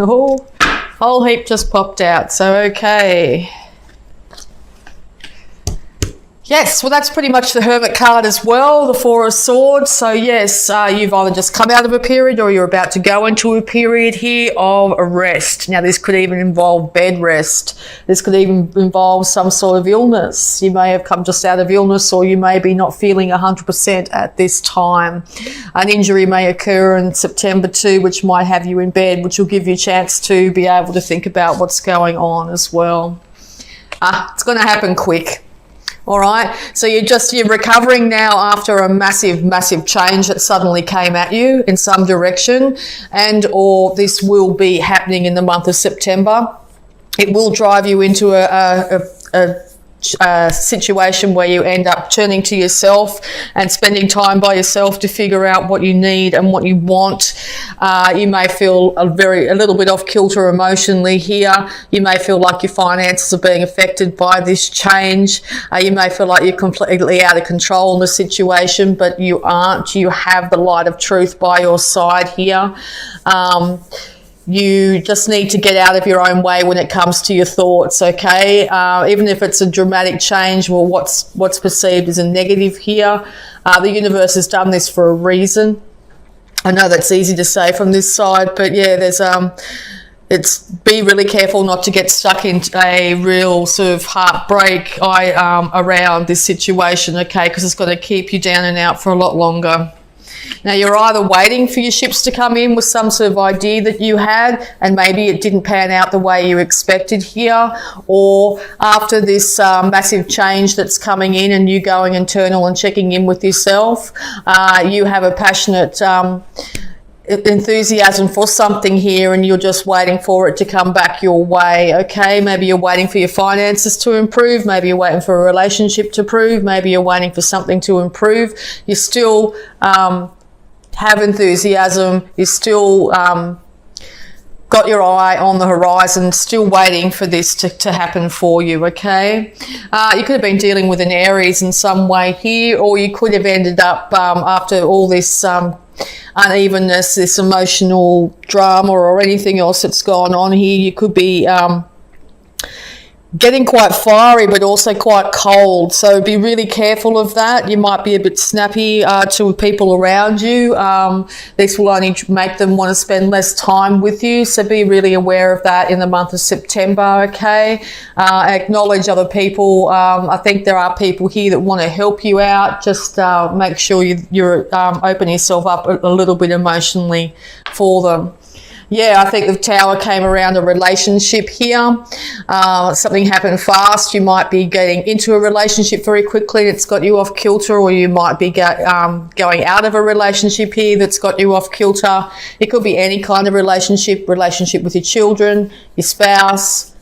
Oh, whole heap just popped out. So, okay. Yes, well, that's pretty much the Hermit card as well, the Four of Swords. So, yes, you've either just come out of a period or you're about to go into a period here of a rest. Now, this could even involve bed rest. This could even involve some sort of illness. You may have come just out of illness, or you may be not feeling 100% at this time. An injury may occur in September too, which might have you in bed, which will give you a chance to be able to think about what's going on as well. It's going to happen quick. All right, so you're recovering now after a massive change that suddenly came at you in some direction, and or this will be happening in the month of September. It will drive you into a situation where you end up turning to yourself and spending time by yourself to figure out what you need and what you want. You may feel a little bit off kilter emotionally here. You may feel like your finances are being affected by this change. You may feel like you're completely out of control in the situation, but you aren't. You have the light of truth by your side here. You just need to get out of your own way when it comes to your thoughts, okay? Even if it's a dramatic change, well, what's perceived as a negative here. The universe has done this for a reason. I know that's easy to say from this side, but yeah, be really careful not to get stuck into a real sort of heartbreak around this situation, okay? Because it's going to keep you down and out for a lot longer. Now, you're either waiting for your ships to come in with some sort of idea that you had, and maybe it didn't pan out the way you expected here, or after this massive change that's coming in and you going internal and checking in with yourself, you have a passionate enthusiasm for something here, and you're just waiting for it to come back your way, okay? Maybe you're waiting for your finances to improve, maybe you're waiting for a relationship to improve, maybe you're waiting for something to improve. You still have enthusiasm, you still got your eye on the horizon, still waiting for this to happen for you, okay? You could have been dealing with an Aries in some way here, or you could have ended up, after all this unevenness, this emotional drama or anything else that's gone on here, you could be getting quite fiery but also quite cold, so be really careful of that. You might be a bit snappy to people around you. This will only make them want to spend less time with you, so be really aware of that in the month of September, okay? Acknowledge other people. I think there are people here that want to help you out. Just make sure you're open yourself up a little bit emotionally for them. Yeah, I think the Tower came around a relationship here. Something happened fast. You might be getting into a relationship very quickly and it's got you off kilter, or you might be going out of a relationship here that's got you off kilter. It could be any kind of relationship with your children, your spouse,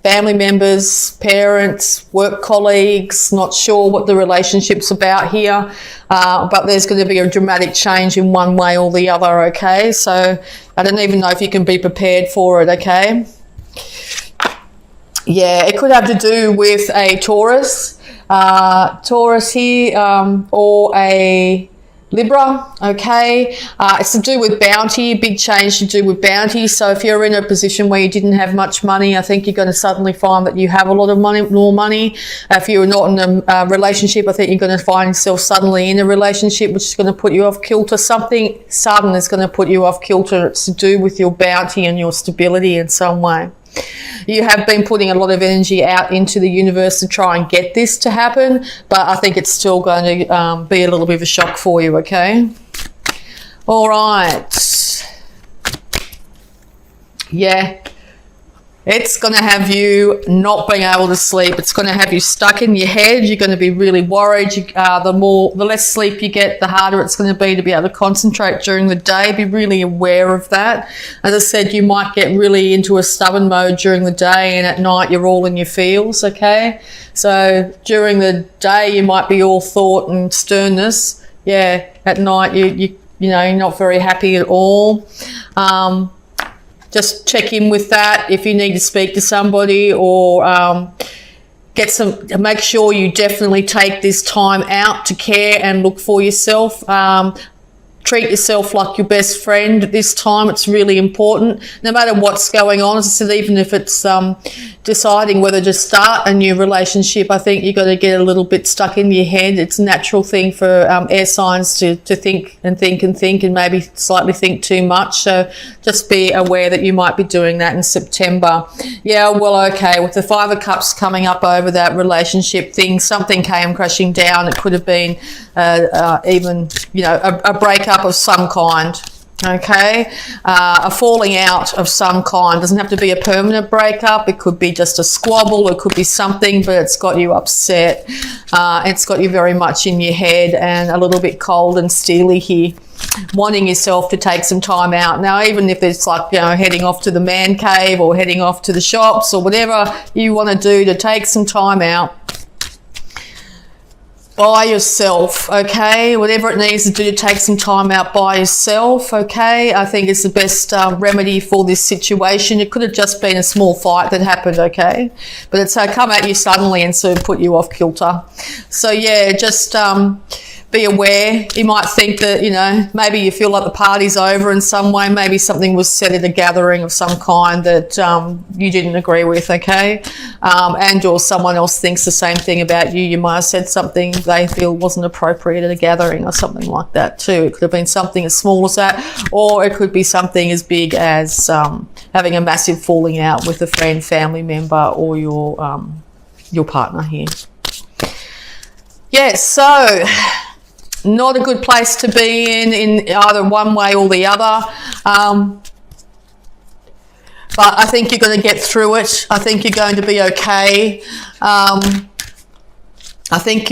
family members, parents, work colleagues. Not sure what the relationship's about here, but there's going to be a dramatic change in one way or the other, okay? So I don't even know if you can be prepared for it, okay? Yeah, it could have to do with a Taurus here, or a Libra, okay? It's to do with bounty, big change to do with bounty. So if you're in a position where you didn't have much money, I think you're going to suddenly find that you have a lot of money, more money. If you're not in a relationship, I think you're going to find yourself suddenly in a relationship, which is going to put you off kilter. Something sudden is going to put you off kilter. It's to do with your bounty and your stability in some way. You have been putting a lot of energy out into the universe to try and get this to happen, but I think it's still going to be a little bit of a shock for you, okay? All right. Yeah. It's going to have you not being able to sleep. It's going to have you stuck in your head. You're going to be really worried. The less sleep you get, the harder it's going to be able to concentrate during the day. Be really aware of that. As I said, you might get really into a stubborn mode during the day, and at night you're all in your feels, okay? So during the day you might be all thought and sternness. Yeah, at night you're not very happy at all. Just check in with that if you need to speak to somebody, or make sure you definitely take this time out to care and look for yourself. treat yourself like your best friend at this time. It's really important, no matter what's going on. As I said, even if it's deciding whether to start a new relationship, I think you've got to get a little bit stuck in your head. It's a natural thing for air signs to think and think and think, and maybe slightly think too much. So just be aware that you might be doing that in September. Yeah, well, okay, with the Five of Cups coming up over that relationship thing, something came crashing down. It could have been even, you know, a breakup of some kind. Okay, a falling out of some kind. Doesn't have to be a permanent breakup. It could be just a squabble. It could be something, but it's got you upset. It's got you very much in your head and a little bit cold and steely here, wanting yourself to take some time out. Now, even if it's like, you know, heading off to the man cave or heading off to the shops or whatever you want to do to take some time out by yourself, okay? Whatever it needs to do to take some time out by yourself, okay? I think it's the best remedy for this situation. It could have just been a small fight that happened, okay? But it's come at you suddenly and sort of put you off kilter. So, yeah, just be aware. You might think that, you know, maybe you feel like the party's over in some way. Maybe something was said at a gathering of some kind that you didn't agree with, okay? And or someone else thinks the same thing about you. You might have said something they feel wasn't appropriate at a gathering or something like that too. It could have been something as small as that, or it could be something as big as having a massive falling out with a friend, family member, or your partner here. Yes, so not a good place to be in either one way or the other. But I think you're going to get through it. I think you're going to be okay. I think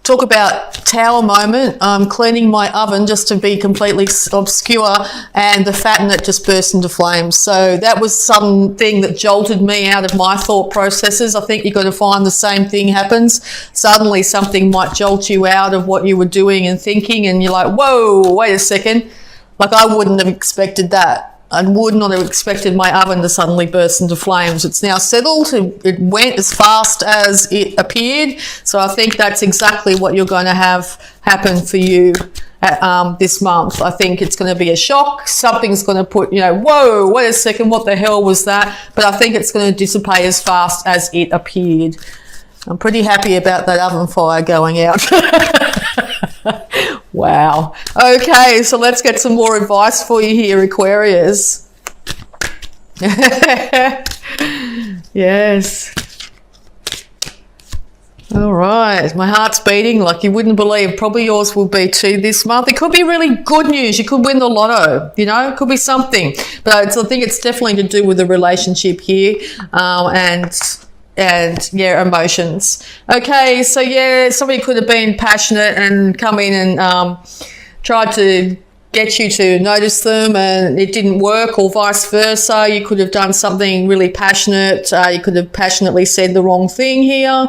talk about tower moment. I'm cleaning my oven just to be completely obscure, and the fat in it just burst into flames. So that was something that jolted me out of my thought processes. I think you're going to find the same thing happens. Suddenly something might jolt you out of what you were doing and thinking, and you're like, whoa, wait a second. Like, I wouldn't have expected that. I would not have expected my oven to suddenly burst into flames. It's now settled. It went as fast as it appeared. So I think that's exactly what you're going to have happen for you this month. I think it's going to be a shock. Something's going to put, you know, whoa, wait a second, what the hell was that? But I think it's going to dissipate as fast as it appeared. I'm pretty happy about that oven fire going out. Wow. Okay, so let's get some more advice for you here, Aquarius. Yes. All right. My heart's beating like you wouldn't believe. Probably yours will be too this month. It could be really good news. You could win the lotto, you know, it could be something. But I think it's definitely to do with the relationship here, and yeah, emotions. Okay, so yeah, somebody could have been passionate and come in and tried to get you to notice them, and it didn't work, or vice versa. You could have done something really passionate. You could have passionately said the wrong thing here.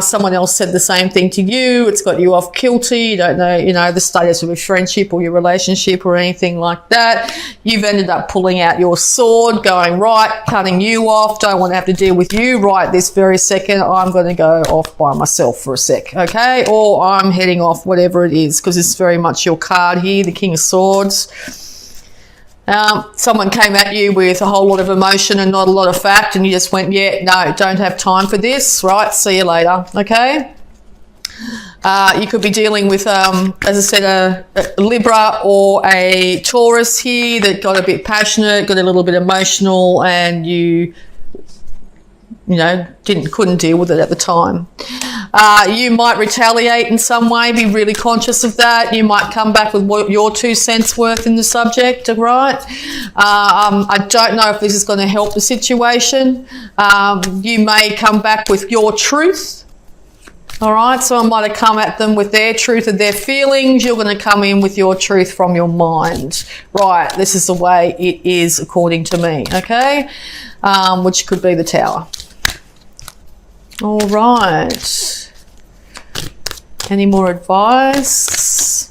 Someone else said the same thing to you. It's got you off kilter. You don't know, you know, the status of your friendship or your relationship or anything like that. You've ended up pulling out your sword, going, right, cutting you off. Don't want to have to deal with you right this very second. I'm going to go off by myself for a sec, okay? Or I'm heading off, whatever it is, because it's very much your card here, the King of Swords. Someone came at you with a whole lot of emotion and not a lot of fact, and you just went, yeah, no, don't have time for this, right? See you later, okay? You could be dealing with, as I said, a Libra or a Taurus here that got a bit passionate, got a little bit emotional, and you know, couldn't deal with it at the time. You might retaliate in some way, be really conscious of that. You might come back with what your 2 cents worth in the subject, right? I don't know if this is going to help the situation. You may come back with your truth. All right, someone might have come at them with their truth of their feelings. You're going to come in with your truth from your mind. Right, this is the way it is according to me, okay? Which could be the Tower. All right. Any more advice?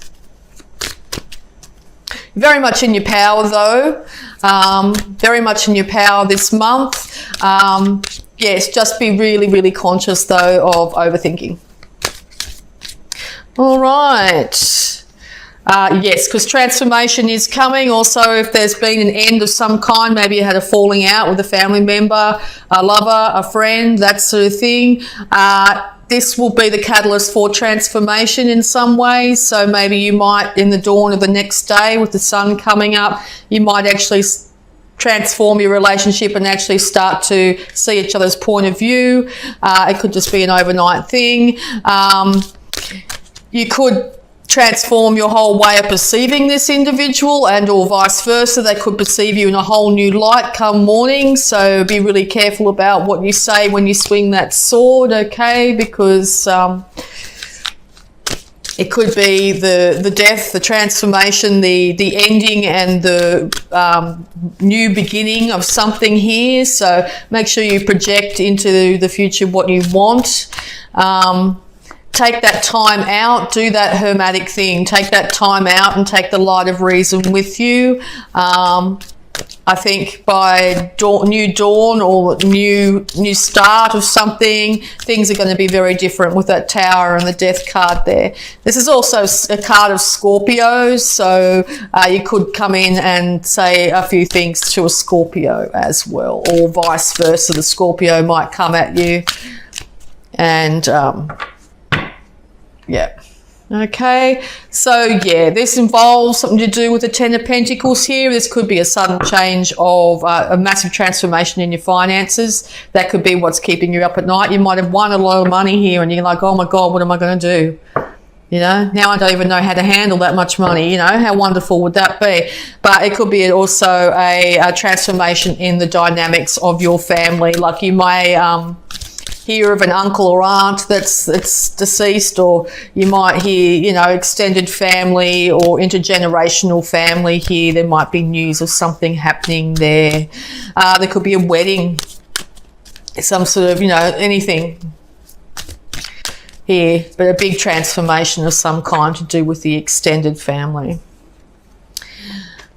Very much in your power, though. Very much in your power this month. Yes, just be really, really conscious, though, of overthinking. All right. Yes, because transformation is coming. Also, if there's been an end of some kind, maybe you had a falling out with a family member, a lover, a friend, that sort of thing. This will be the catalyst for transformation in some ways. So maybe you might, in the dawn of the next day with the sun coming up, you might actually transform your relationship and actually start to see each other's point of view. It could just be an overnight thing. You could transform your whole way of perceiving this individual, and or vice versa. They could perceive you in a whole new light come morning. So be really careful about what you say when you swing that sword, okay? Because it could be the death, the transformation, the ending and the new beginning of something here. So make sure you project into the future what you want. Take that time out, do that hermetic thing, take that time out and take the light of reason with you. I think by new dawn or new start of something, things are going to be very different with that Tower and the Death card there. This is also a card of Scorpios, so you could come in and say a few things to a Scorpio as well, or vice versa. The Scorpio might come at you and yeah. Okay, so yeah, this involves something to do with the Ten of Pentacles here. This could be a sudden change of a massive transformation in your finances. That could be what's keeping you up at night. You might have won a lot of money here and you're like, oh my God, what am I going to do? You know, now I don't even know how to handle that much money. You know, how wonderful would that be? But it could be also a transformation in the dynamics of your family. Like you may hear of an uncle or aunt that's deceased, or you might hear, you know, extended family or intergenerational family here. There might be news of something happening there. There could be a wedding, some sort of, you know, anything here, but a big transformation of some kind to do with the extended family.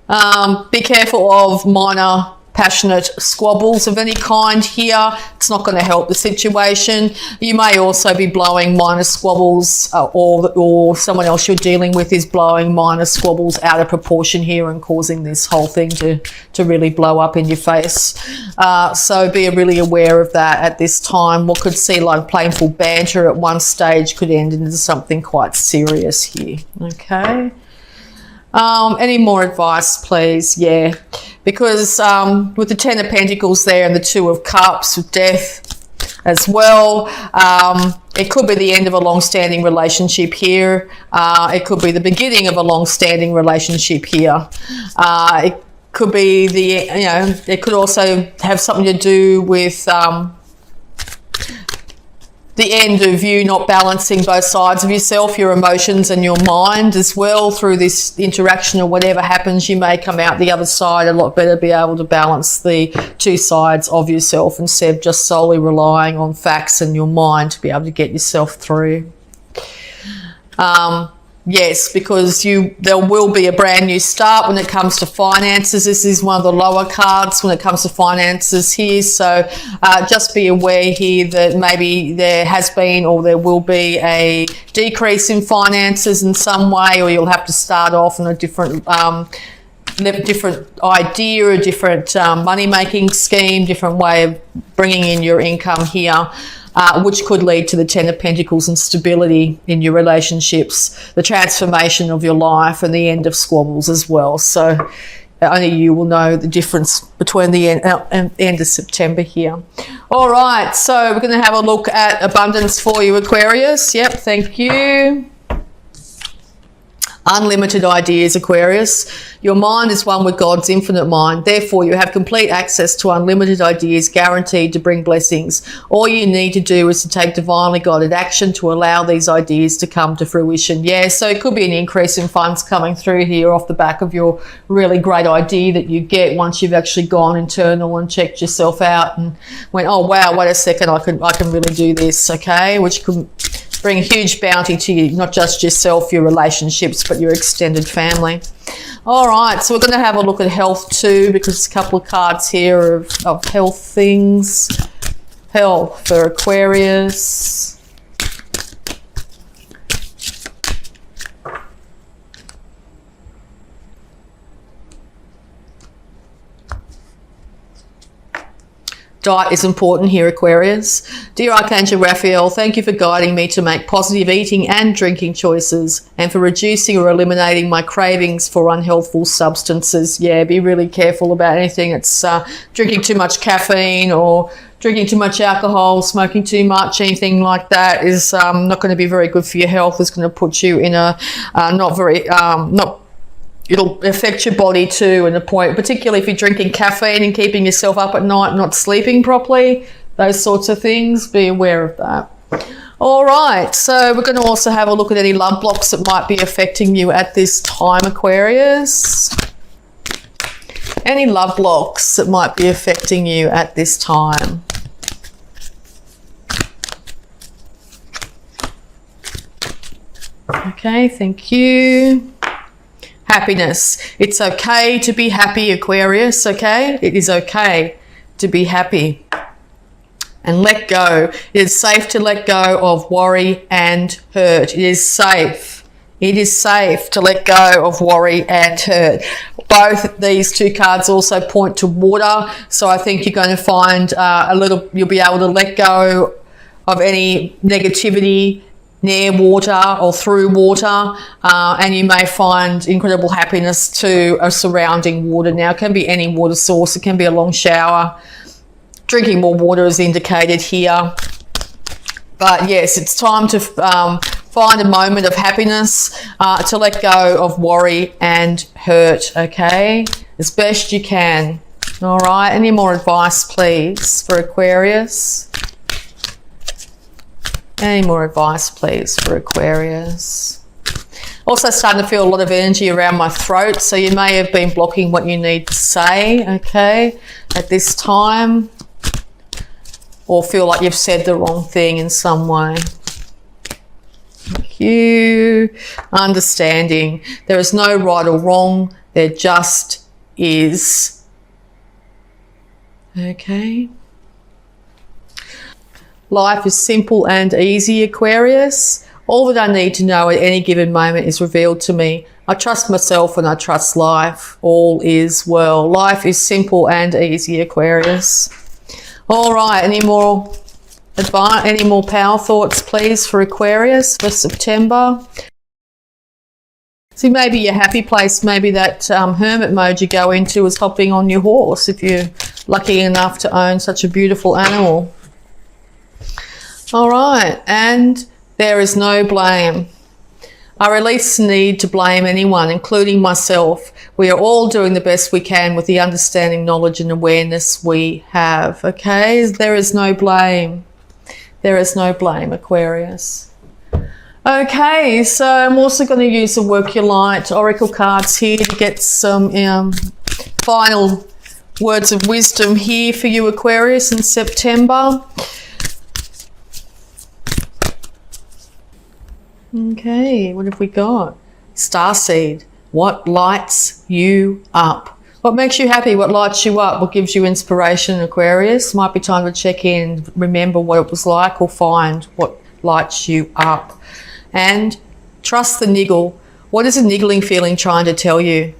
Be careful of minor passionate squabbles of any kind here. It's not going to help the situation. You may also be blowing minor squabbles or someone else you're dealing with is blowing minor squabbles out of proportion here and causing this whole thing to really blow up in your face. So be really aware of that at this time. What could see like playful banter at one stage could end into something quite serious here. Okay. Any more advice, please? Yeah. Because with the Ten of Pentacles there and the Two of Cups with death as well, it could be the end of a long-standing relationship here. It could be the beginning of a long-standing relationship here. It could be it could also have something to do with the end of you not balancing both sides of yourself, your emotions and your mind as well. Through this interaction or whatever happens, you may come out the other side a lot better, be able to balance the two sides of yourself instead of just solely relying on facts and your mind to be able to get yourself through. Yes, because there will be a brand new start when it comes to finances. This is one of the lower cards when it comes to finances here. So just be aware here that maybe there has been or there will be a decrease in finances in some way, or you'll have to start off on a different idea, a different money-making scheme, different way of bringing in your income here. Which could lead to the Ten of Pentacles and stability in your relationships, the transformation of your life and the end of squabbles as well. So only you will know the difference between the end of September here. All right, so we're going to have a look at abundance for you, Aquarius. Yep, thank you. Unlimited ideas, Aquarius. Your mind is one with God's infinite mind. Therefore, you have complete access to unlimited ideas guaranteed to bring blessings. All you need to do is to take divinely guided action to allow these ideas to come to fruition. Yeah, so it could be an increase in funds coming through here off the back of your really great idea that you get once you've actually gone internal and checked yourself out and went, oh, wow, wait a second, I can really do this, okay? Which could bring huge bounty to you, not just yourself, your relationships, but your extended family. All right, so we're going to have a look at health too, because there's a couple of cards here of health things. Health for Aquarius. Diet is important here, Aquarius. Dear Archangel Raphael, thank you for guiding me to make positive eating and drinking choices and for reducing or eliminating my cravings for unhealthful substances. Yeah, be really careful about anything that's drinking too much caffeine or drinking too much alcohol, smoking too much, anything like that is not going to be very good for your health. It's going to put you in a it'll affect your body too, and the point, particularly if you're drinking caffeine and keeping yourself up at night, not sleeping properly, those sorts of things, be aware of that. All right, so we're going to also have a look at any love blocks that might be affecting you at this time, Aquarius. Any love blocks that might be affecting you at this time. Okay, thank you. Happiness. It's okay to be happy, Aquarius, okay? It is okay to be happy. And let go. It is safe to let go of worry and hurt. It is safe. It is safe to let go of worry and hurt. Both these two cards also point to water, so I think you're going to find you'll be able to let go of any negativity near water or through water, and you may find incredible happiness to a surrounding water. Now, it can be any water source. It can be a long shower. Drinking more water is indicated here. But yes, it's time to find a moment of happiness, to let go of worry and hurt, okay, as best you can. All right, any more advice, please, for Aquarius? Any more advice, please, for Aquarius? Also starting to feel a lot of energy around my throat, so you may have been blocking what you need to say, okay, at this time, or feel like you've said the wrong thing in some way. Thank you. Understanding. There is no right or wrong. There just is. Okay. Life is simple and easy, Aquarius. All that I need to know at any given moment is revealed to me. I trust myself and I trust life. All is well. Life is simple and easy, Aquarius. All right, any more advice, any more power thoughts, please, for Aquarius for September? See, maybe your happy place, maybe that hermit mode you go into is hopping on your horse if you're lucky enough to own such a beautiful animal. All right, and there is no blame. I release the need to blame anyone, including myself. We are all doing the best we can with the understanding, knowledge and awareness we have, okay? There is no blame. There is no blame, Aquarius. Okay, so I'm also going to use the Work Your Light Oracle cards here to get some final words of wisdom here for you, Aquarius, in September. Okay, what have we got? Starseed. What lights you up? What makes you happy? What lights you up? What gives you inspiration, Aquarius? Might be time to check in, remember what it was like, or find what lights you up. And trust the niggle. What is a niggling feeling trying to tell you?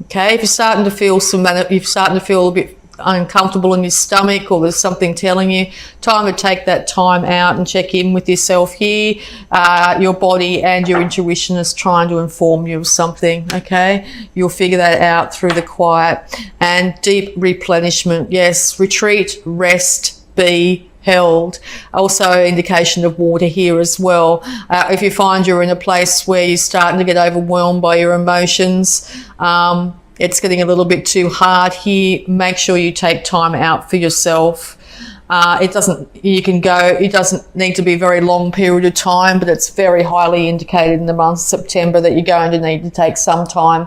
Okay, if you're starting to feel a bit uncomfortable in your stomach, or there's something telling you, time to take that time out and check in with yourself here. Your body and your intuition is trying to inform you of something, okay? You'll figure that out through the quiet. And deep replenishment, yes, retreat, rest, be held. Also indication of water here as well. If you find you're in a place where you're starting to get overwhelmed by your emotions, it's getting a little bit too hard here, make sure you take time out for yourself. It doesn't need to be a very long period of time, but it's very highly indicated in the month of September that you're going to need to take some time,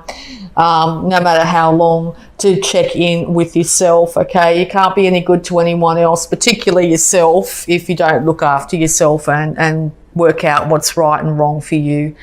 no matter how long, to check in with yourself, okay? You can't be any good to anyone else, particularly yourself, if you don't look after yourself and work out what's right and wrong for you.